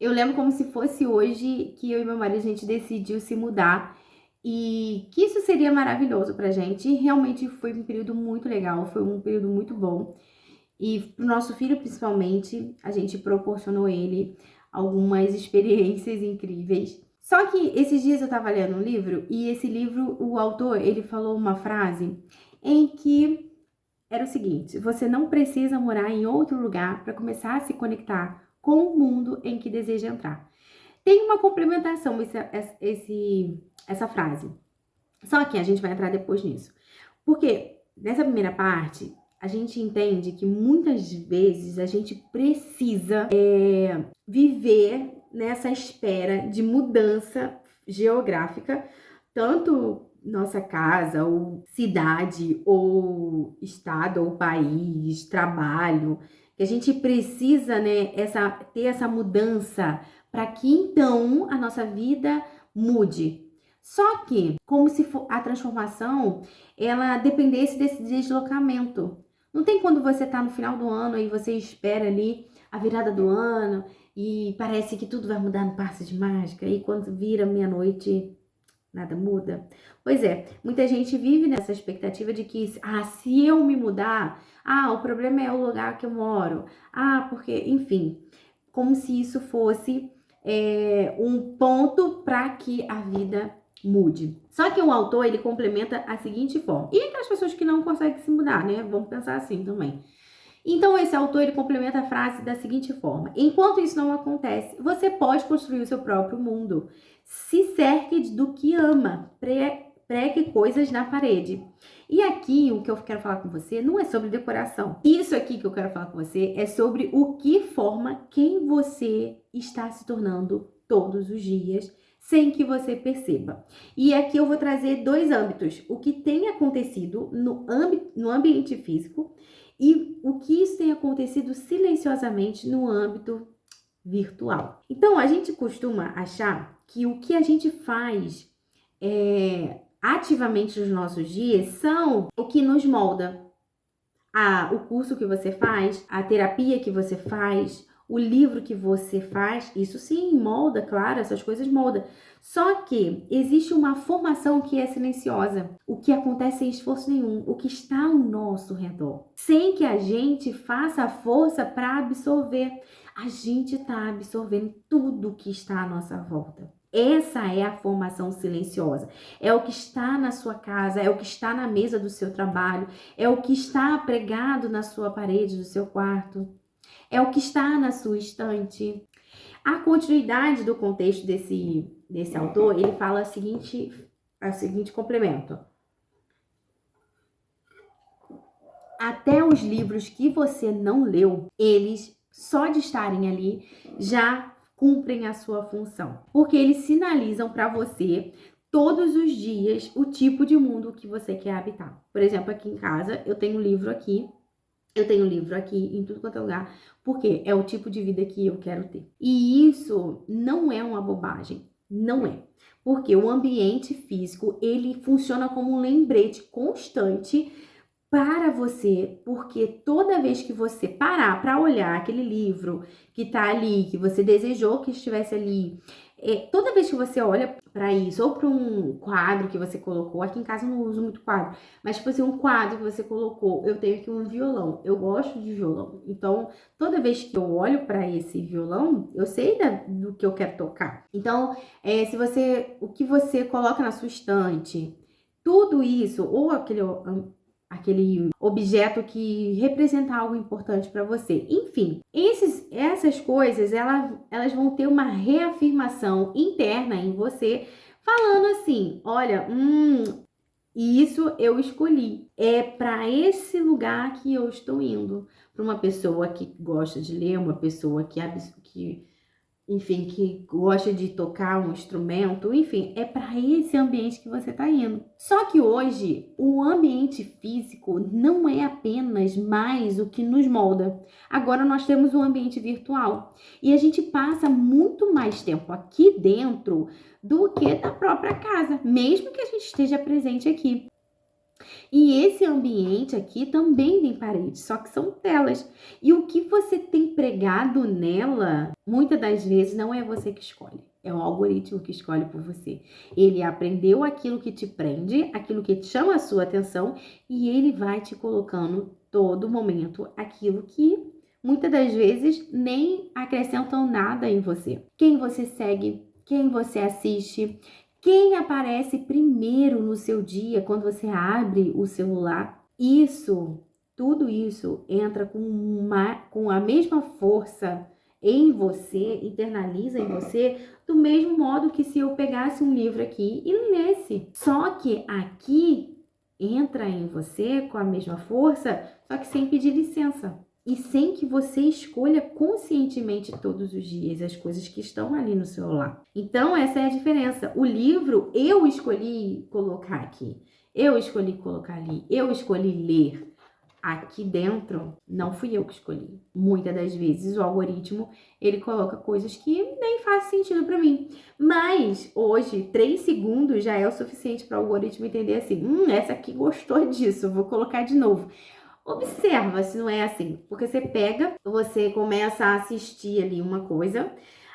Eu lembro como se fosse hoje que eu e meu marido, a gente decidiu se mudar e que isso seria maravilhoso pra gente. E realmente foi um período muito legal, foi um período muito bom. E pro nosso filho, principalmente, a gente proporcionou ele algumas experiências incríveis. Só que esses dias eu tava lendo um livro e esse livro, o autor, ele falou uma frase em que era o seguinte: você não precisa morar em outro lugar para começar a se conectar com o mundo em que deseja entrar. Tem uma complementação essa frase. Só que a gente vai entrar depois nisso. Porque nessa primeira parte, a gente entende que muitas vezes a gente precisa viver nessa espera de mudança geográfica, tanto nossa casa, ou cidade, ou estado, ou país, trabalho, que a gente precisa, né, ter essa mudança para que então a nossa vida mude. Só que, como se a transformação ela dependesse desse deslocamento. Não tem quando você tá no final do ano e você espera ali a virada do ano e parece que tudo vai mudar no passe de mágica e quando vira meia-noite nada muda? Pois é, muita gente vive nessa expectativa de que, se eu me mudar, o problema é o lugar que eu moro. Porque, enfim, como se isso fosse um ponto para que a vida mude. Só que o autor, ele complementa a seguinte forma. E aquelas pessoas que não conseguem se mudar, né? Vamos pensar assim também. Então, esse autor, ele complementa a frase da seguinte forma: enquanto isso não acontece, você pode construir o seu próprio mundo. Se cerque do que ama, pregue coisas na parede. E aqui, o que eu quero falar com você não é sobre decoração. Isso aqui que eu quero falar com você é sobre o que forma quem você está se tornando todos os dias, sem que você perceba. E aqui eu vou trazer dois âmbitos: o que tem acontecido no ambiente físico e o que isso tem acontecido silenciosamente no âmbito virtual. Então, a gente costuma achar que o que a gente faz ativamente nos nossos dias são o que nos molda. O curso que você faz, a terapia que você faz, o livro que você faz, isso sim molda, claro, essas coisas moldam. Só que existe uma formação que é silenciosa, o que acontece sem esforço nenhum, o que está ao nosso redor, sem que a gente faça força para absorver. A gente está absorvendo tudo que está à nossa volta. Essa é a formação silenciosa. É o que está na sua casa, é o que está na mesa do seu trabalho, é o que está pregado na sua parede do seu quarto, é o que está na sua estante. A continuidade do contexto desse autor, ele fala a seguinte complemento: até os livros que você não leu, eles só de estarem ali já cumprem a sua função, porque eles sinalizam para você todos os dias o tipo de mundo que você quer habitar. Por exemplo, aqui em casa eu tenho um livro aqui, em tudo quanto é lugar, porque é o tipo de vida que eu quero ter. E isso não é uma bobagem, não é. Porque o ambiente físico, ele funciona como um lembrete constante para você, porque toda vez que você parar para olhar aquele livro que tá ali, que você desejou que estivesse ali, toda vez que você olha para isso, ou para um quadro que você colocou, aqui em casa eu não uso muito quadro, mas tipo assim, um quadro que você colocou, eu tenho aqui um violão, eu gosto de violão, então toda vez que eu olho para esse violão, eu sei do que eu quero tocar. Então, o que você coloca na sua estante, tudo isso, ou aquele objeto que representa algo importante para você. Enfim, essas coisas, elas vão ter uma reafirmação interna em você, falando assim: olha, isso eu escolhi. É para esse lugar que eu estou indo. Para uma pessoa que gosta de ler, uma pessoa enfim, que gosta de tocar um instrumento, enfim, é para esse ambiente que você está indo. Só que hoje, o ambiente físico não é apenas mais o que nos molda. Agora nós temos um ambiente virtual e a gente passa muito mais tempo aqui dentro do que na própria casa, mesmo que a gente esteja presente aqui. E esse ambiente aqui também tem paredes, só que são telas. E o que você tem pregado nela, muitas das vezes não é você que escolhe. É o algoritmo que escolhe por você. Ele aprendeu aquilo que te prende, aquilo que chama a sua atenção, e ele vai te colocando todo momento aquilo que muitas das vezes nem acrescentam nada em você. Quem você segue, quem você assiste, quem aparece primeiro no seu dia quando você abre o celular? Tudo isso entra com a mesma força em você, internaliza em você, do mesmo modo que se eu pegasse um livro aqui e lesse. Só que aqui entra em você com a mesma força, só que sem pedir licença. E sem que você escolha conscientemente todos os dias as coisas que estão ali no celular. Então, essa é a diferença. O livro, eu escolhi colocar aqui. Eu escolhi colocar ali. Eu escolhi ler. Aqui dentro, não fui eu que escolhi. Muitas das vezes, o algoritmo, ele coloca coisas que nem faz sentido para mim. Mas, hoje, 3 segundos já é o suficiente para o algoritmo entender assim, essa aqui gostou disso, vou colocar de novo. Observa se não é assim, porque você pega, você começa a assistir ali uma coisa,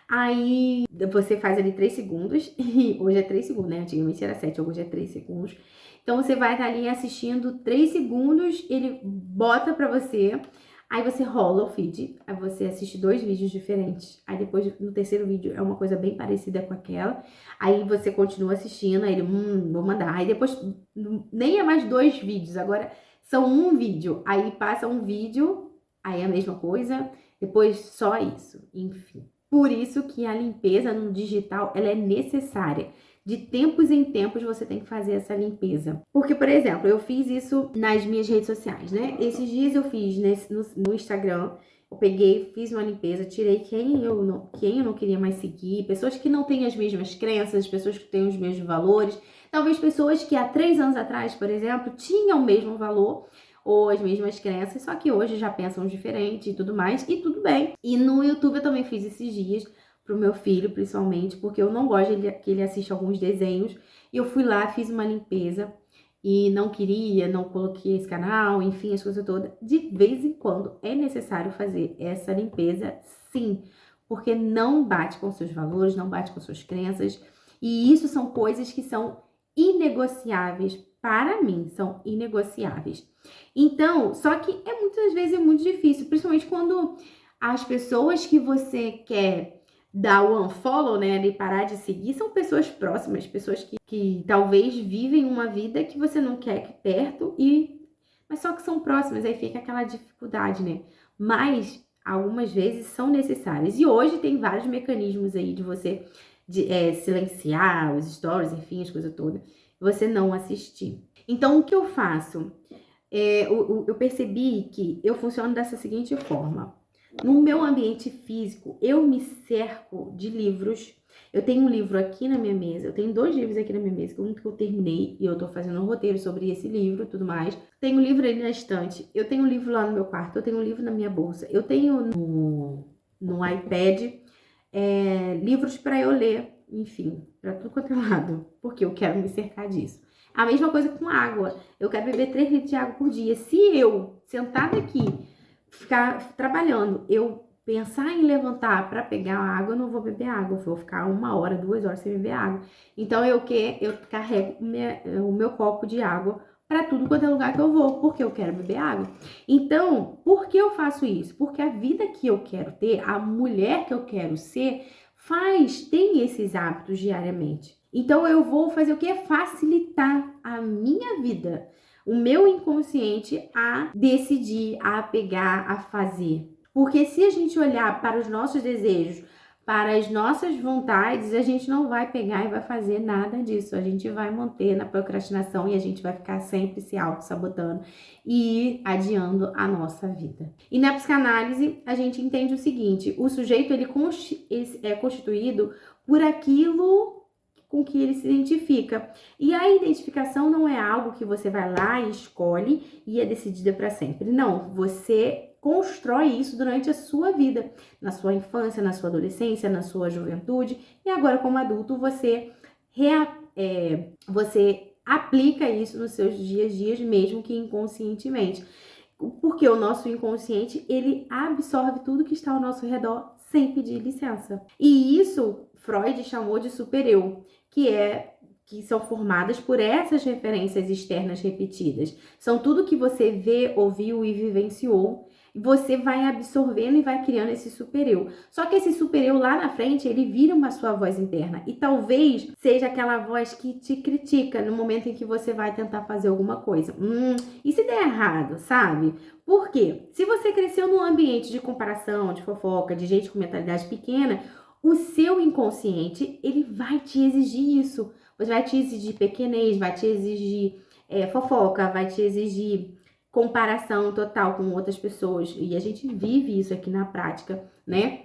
aí você faz ali 3 segundos, e hoje é 3 segundos, né? Antigamente era 7, hoje é 3 segundos. Então você vai estar ali assistindo 3 segundos, ele bota pra você, aí você rola o feed, aí você assiste 2 vídeos diferentes. Aí depois, no terceiro vídeo, é uma coisa bem parecida com aquela. Aí você continua assistindo, aí ele, vou mandar. Aí depois, nem é mais 2 vídeos, agora são um vídeo, aí passa um vídeo, aí é a mesma coisa, depois só isso, enfim. Por isso que a limpeza no digital, ela é necessária. De tempos em tempos você tem que fazer essa limpeza. Porque, por exemplo, eu fiz isso nas minhas redes sociais, né? Esses dias eu fiz no Instagram, eu peguei, fiz uma limpeza, tirei quem eu não queria mais seguir, pessoas que não têm as mesmas crenças, pessoas que têm os mesmos valores, talvez pessoas que há 3 anos atrás, por exemplo, tinham o mesmo valor ou as mesmas crenças, só que hoje já pensam diferente e tudo mais, e tudo bem. E no YouTube eu também fiz esses dias, pro meu filho, principalmente, porque eu não gosto que ele assista alguns desenhos, e eu fui lá, fiz uma limpeza, e não queria, não coloquei esse canal, enfim, as coisas todas. De vez em quando é necessário fazer essa limpeza, sim, porque não bate com seus valores, não bate com suas crenças, e isso são coisas que são inegociáveis para mim, são inegociáveis. Então, só que muitas vezes é muito difícil, principalmente quando as pessoas que você quer dar o unfollow, né, ali parar de seguir, são pessoas próximas, pessoas que talvez vivem uma vida que você não quer aqui perto, mas só que são próximas, aí fica aquela dificuldade, né? Mas algumas vezes são necessárias. E hoje tem vários mecanismos aí de você silenciar os stories, enfim, as coisas todas, você não assistir. Então, o que eu faço? Eu percebi que eu funciono dessa seguinte forma. No meu ambiente físico, eu me cerco de livros. Eu tenho um livro aqui na minha mesa, eu tenho 2 livros aqui na minha mesa, um que eu terminei e eu tô fazendo um roteiro sobre esse livro e tudo mais. Tenho um livro ali na estante, eu tenho um livro lá no meu quarto, eu tenho um livro na minha bolsa, eu tenho no iPad livros para eu ler, enfim, para tudo quanto é lado, porque eu quero me cercar disso. A mesma coisa com água, eu quero beber 3 litros de água por dia. Se eu, sentada aqui, ficar trabalhando, eu pensar em levantar para pegar água, eu não vou beber água, eu vou ficar 1 hora, 2 horas sem beber água. Então eu carrego o meu copo de água para tudo quanto é lugar que eu vou, porque eu quero beber água. Então, por que eu faço isso? Porque a vida que eu quero ter, a mulher que eu quero ser, tem esses hábitos diariamente. Então eu vou fazer o que? Facilitar a minha vida, o meu inconsciente a decidir, a pegar, a fazer. Porque se a gente olhar para os nossos desejos, para as nossas vontades, a gente não vai pegar e vai fazer nada disso. A gente vai manter na procrastinação e a gente vai ficar sempre se auto-sabotando e ir adiando a nossa vida. E na psicanálise, a gente entende o seguinte: o sujeito ele é constituído por aquilo com que ele se identifica. E a identificação não é algo que você vai lá e escolhe e é decidida para sempre. Não, você constrói isso durante a sua vida, na sua infância, na sua adolescência, na sua juventude, e agora como adulto você aplica isso nos seus dias a dias, mesmo que inconscientemente. Porque o nosso inconsciente, ele absorve tudo que está ao nosso redor sem pedir licença. E isso Freud chamou de supereu, que são formadas por essas referências externas repetidas. São tudo que você vê, ouviu e vivenciou. Você vai absorvendo e vai criando esse supereu. Só que esse supereu lá na frente, ele vira uma sua voz interna. E talvez seja aquela voz que te critica no momento em que você vai tentar fazer alguma coisa. E se der errado, sabe? Por quê? Se você cresceu num ambiente de comparação, de fofoca, de gente com mentalidade pequena, o seu inconsciente, ele vai te exigir isso. Você vai te exigir pequenez, vai te exigir fofoca, vai te exigir comparação total com outras pessoas. E a gente vive isso aqui na prática, né?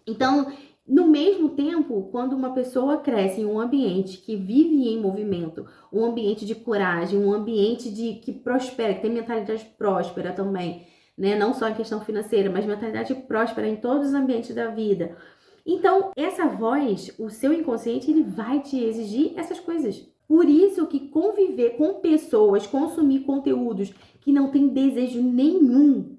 Então, no mesmo tempo, quando uma pessoa cresce em um ambiente que vive em movimento, um ambiente de coragem, um ambiente que prospera, que tem mentalidade próspera também, né? Não só em questão financeira, mas mentalidade próspera em todos os ambientes da vida. Então, essa voz, o seu inconsciente, ele vai te exigir essas coisas. Por isso que conviver com pessoas, consumir conteúdos que não tem desejo nenhum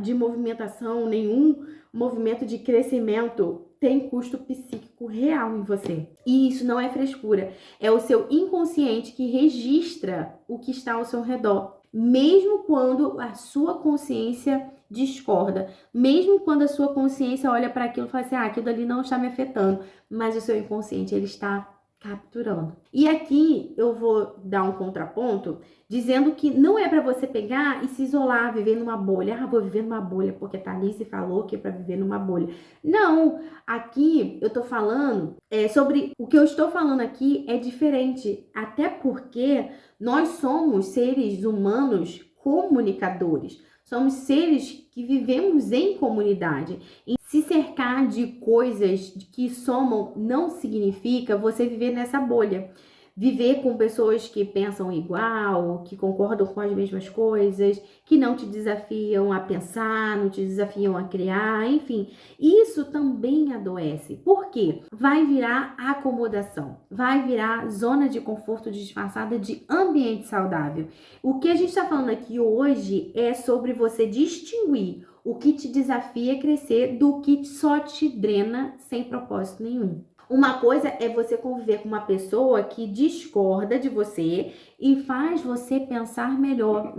de movimentação, nenhum movimento de crescimento, tem custo psíquico real em você. E isso não é frescura, é o seu inconsciente que registra o que está ao seu redor, mesmo quando a sua consciência discorda, mesmo quando a sua consciência olha para aquilo e fala assim, aquilo ali não está me afetando, mas o seu inconsciente, ele está capturando. E aqui eu vou dar um contraponto, dizendo que não é para você pegar e se isolar, viver numa bolha. Vou viver numa bolha porque a Thalisse falou que é para viver numa bolha. Não, aqui eu tô falando sobre o que eu estou falando aqui é diferente, até porque nós somos seres humanos comunicadores. Somos seres que vivemos em comunidade. E se cercar de coisas que somam não significa você viver nessa bolha. Viver com pessoas que pensam igual, que concordam com as mesmas coisas, que não te desafiam a pensar, não te desafiam a criar, enfim. Isso também adoece. Por quê? Vai virar acomodação, vai virar zona de conforto disfarçada de ambiente saudável. O que a gente está falando aqui hoje é sobre você distinguir o que te desafia a crescer do que só te drena sem propósito nenhum. Uma coisa é você conviver com uma pessoa que discorda de você e faz você pensar melhor.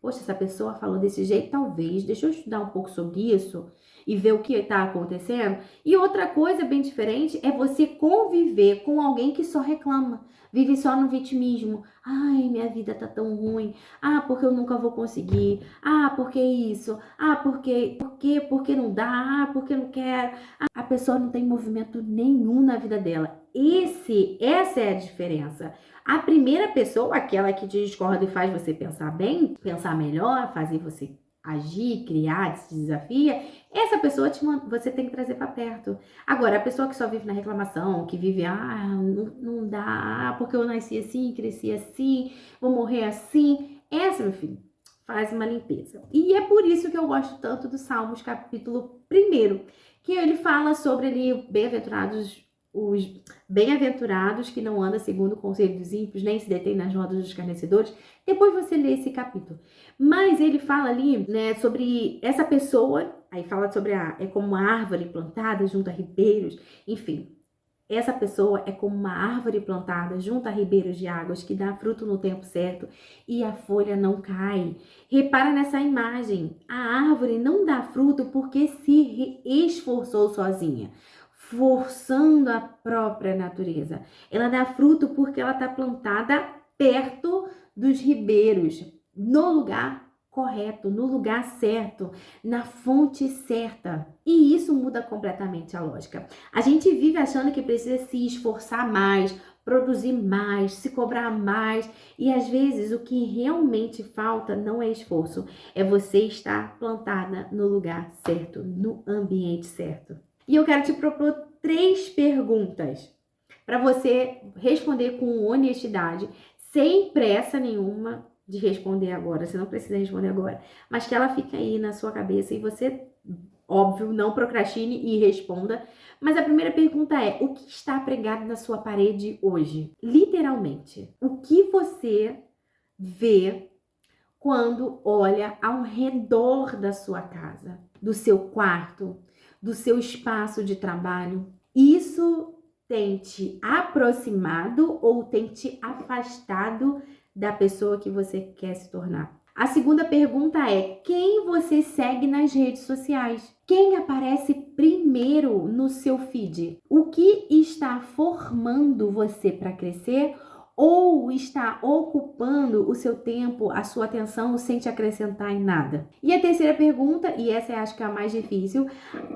Poxa, essa pessoa falou desse jeito, talvez, deixa eu estudar um pouco sobre isso e ver o que está acontecendo. E outra coisa bem diferente é você conviver com alguém que só reclama, vive só no vitimismo. Ai, minha vida tá tão ruim. Porque eu nunca vou conseguir. Porque isso. Porque não dá. Porque não quero. A pessoa não tem movimento nenhum na vida dela. Essa é a diferença. A primeira pessoa, aquela que te discorda e faz você pensar bem, pensar melhor, fazer você agir, criar, se desafia, essa pessoa você tem que trazer para perto. Agora, a pessoa que só vive na reclamação, que vive, não dá, porque eu nasci assim, cresci assim, vou morrer assim, essa, meu filho, faz uma limpeza. E é por isso que eu gosto tanto do Salmos, capítulo 1, que ele fala sobre ali, os bem-aventurados que não andam segundo o conselho dos ímpios, nem se detêm nas rodas dos escarnecedores. Depois você lê esse capítulo. Mas ele fala ali, né, sobre essa pessoa, aí fala sobre é como uma árvore plantada junto a ribeiros, enfim. Essa pessoa é como uma árvore plantada junto a ribeiros de águas que dá fruto no tempo certo e a folha não cai. Repara nessa imagem. A árvore não dá fruto porque se esforçou sozinha, forçando a própria natureza. Ela dá fruto porque ela está plantada perto dos ribeiros, no lugar correto, no lugar certo, na fonte certa. E isso muda completamente a lógica. A gente vive achando que precisa se esforçar mais, produzir mais, se cobrar mais, e às vezes o que realmente falta não é esforço, é você estar plantada no lugar certo, no ambiente certo. E eu quero te propor 3 perguntas para você responder com honestidade, sem pressa nenhuma de responder agora. Você não precisa responder agora, mas que ela fique aí na sua cabeça e você Óbvio, não procrastine e responda. Mas a primeira pergunta é: o que está pregado na sua parede hoje? Literalmente, o que você vê quando olha ao redor da sua casa, do seu quarto, do seu espaço de trabalho? Isso tem te aproximado ou tem te afastado da pessoa que você quer se tornar? A segunda pergunta é: quem você segue nas redes sociais? Quem aparece primeiro no seu feed? O que está formando você para crescer ou está ocupando o seu tempo, a sua atenção sem te acrescentar em nada? E a terceira pergunta, e essa eu acho que é a mais difícil: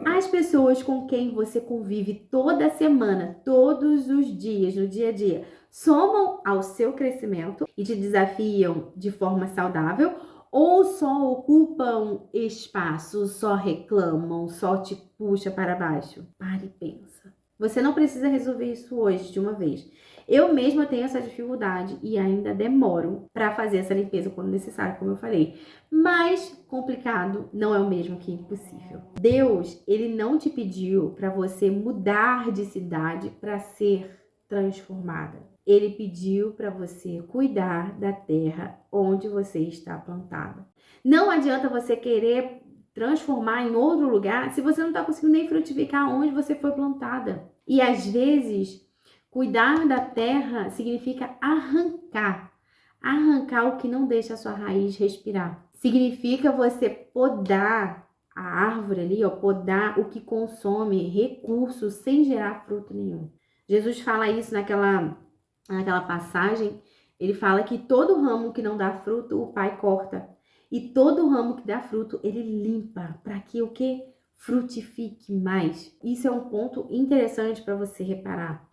as pessoas com quem você convive toda semana, todos os dias, no dia a dia, somam ao seu crescimento e te desafiam de forma saudável ou só ocupam espaço, só reclamam, só te puxa para baixo? Pare e pensa. Você não precisa resolver isso hoje de uma vez. Eu mesma tenho essa dificuldade e ainda demoro para fazer essa limpeza quando necessário, como eu falei. Mas complicado não é o mesmo que impossível. Deus, ele não te pediu para você mudar de cidade para ser transformada. Ele pediu para você cuidar da terra onde você está plantada. Não adianta você querer transformar em outro lugar se você não está conseguindo nem frutificar onde você foi plantada. E às vezes, cuidar da terra significa arrancar o que não deixa a sua raiz respirar. Significa você podar a árvore ali, ó, podar o que consome recursos sem gerar fruto nenhum. Jesus fala isso naquela passagem. Ele fala que todo ramo que não dá fruto, o Pai corta. E todo ramo que dá fruto, ele limpa, para que o que? Frutifique mais. Isso é um ponto interessante para você reparar.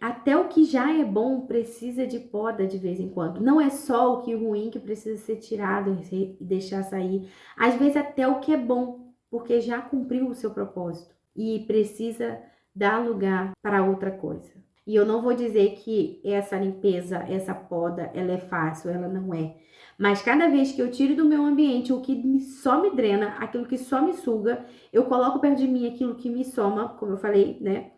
Até o que já é bom precisa de poda de vez em quando. Não é só o que é ruim que precisa ser tirado e deixar sair. Às vezes até o que é bom, porque já cumpriu o seu propósito e precisa dar lugar para outra coisa. E eu não vou dizer que essa limpeza, essa poda, ela é fácil, ela não é. Mas cada vez que eu tiro do meu ambiente o que só me drena, aquilo que só me suga, eu coloco perto de mim aquilo que me soma, como eu falei, né?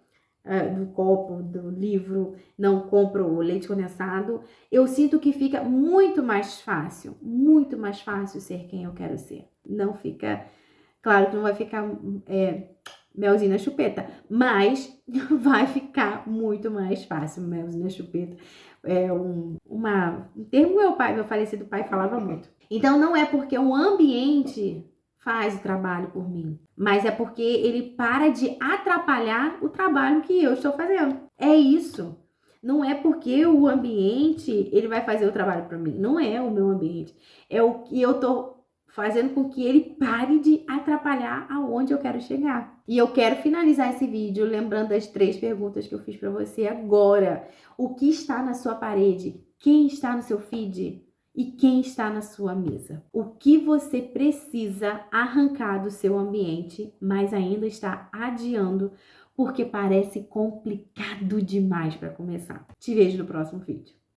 Do copo, do livro, não compro o leite condensado, eu sinto que fica muito mais fácil ser quem eu quero ser. Não fica, claro que não vai ficar melzinho na chupeta, mas vai ficar muito mais fácil. Melzinho na chupeta é um termo meu falecido pai falava muito. Então não é porque o ambiente faz o trabalho por mim, mas é porque ele para de atrapalhar o trabalho que eu estou fazendo. É isso. Não é porque o ambiente ele vai fazer o trabalho para mim. Não é o meu ambiente. É o que eu tô fazendo com que ele pare de atrapalhar aonde eu quero chegar. E eu quero finalizar esse vídeo lembrando as 3 perguntas que eu fiz para você agora. O que está na sua parede? Quem está no seu feed? E quem está na sua mesa? O que você precisa arrancar do seu ambiente, mas ainda está adiando porque parece complicado demais para começar? Te vejo no próximo vídeo.